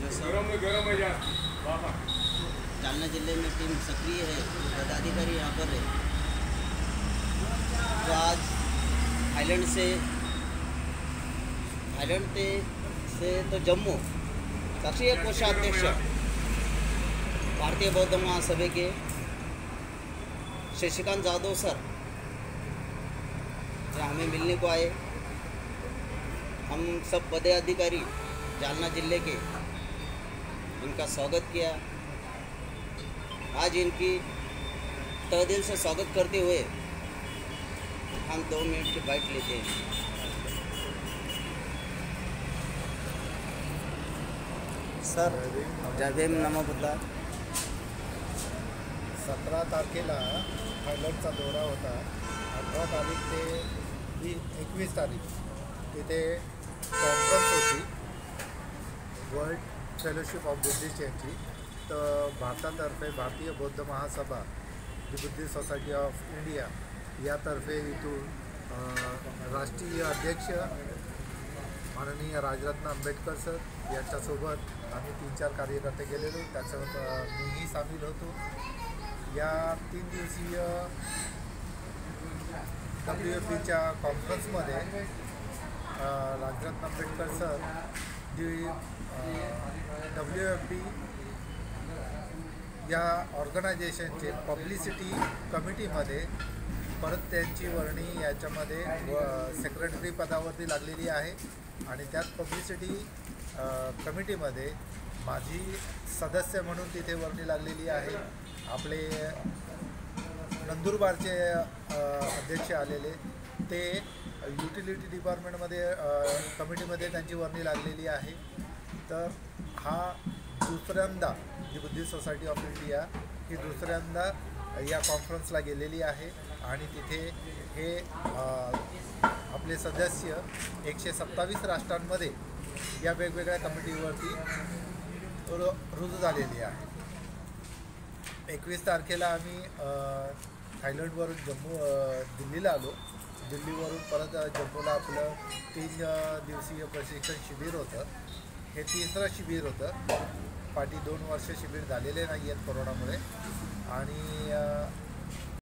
जो सब जालना जिले में टीम सक्रिय है, पदाधिकारी यहाँ पर है। जो आज थाईलैंड से तो जम्मू राष्ट्रीय कोषाध्यक्ष भारतीय बौद्ध महासभा के शशिकांत जाधव सर जो हमें मिलने को आए। हम सब पदाधिकारी जालना जिले के इनका स्वागत किया। आज इनकी तहे दिल से स्वागत करते हुए हम 2 मिनट की बाइट लेते हैं। सर जय भीम नमो बुद्धा। 17 तारखेला थायलंडचा दौरा होता। 18 तारीख ते 21 तारीख तिथे कॉन्फरन्स होती वर्ल्ड फेलोशिप ऑफ बुद्धिस्ट यांची। तर भारतातर्फे Bharatiya Bauddha Mahasabha the Buddhist society of India यातर्फे इथून राष्ट्रीय अध्यक्ष माननीय राजरत्न आंबेडकर सर यांच्यासोबत आम्ही 3-4 कार्यकर्ते गेलेलो, त्याच्यात मीही सामील होतो। या 3 दिवसीय WFPच्या कॉन्फरन्समध्ये राजरत्न आंबेडकर सर WFP या ऑर्गनायझेशनचे पब्लिसिटी कमिटीमध्ये परत त्यांची वर्णी याच्यामध्ये सेक्रेटरी पदावरती लागलेली आहे आणि त्याच पब्लिसिटी कमिटीमध्ये माझी सदस्य म्हणून तिथे वर्णी लागलेली आहे। आपले नंदुरबारचे अध्यक्ष आलेले ते युटिलिटी डिपार्टमेंटमध्ये कमिटीमध्ये त्यांची वर्णी लागलेली आहे। तर हा दुसऱ्यांदा जी बुद्धिस्ट सोसायटी ऑफ इंडिया ही दुसऱ्यांदा या कॉन्फरन्सला गेलेली आहे आणि तिथे हे आपले सदस्य 127 राष्ट्रांमध्ये या वेगवेगळ्या कमिटीवरती रुजू झालेली आहे। 21 तारखेला आम्ही थायलंडवरून दिल्लीला आलो। दिल्लीवरून परत जम्मूला आपलं 3 दिवसीय प्रशिक्षण शिबिर होतं। हे 3रं शिबिर होतं। पाठी 2 वर्ष शिबिर झालेले नाही आहेत कोरोनामुळे।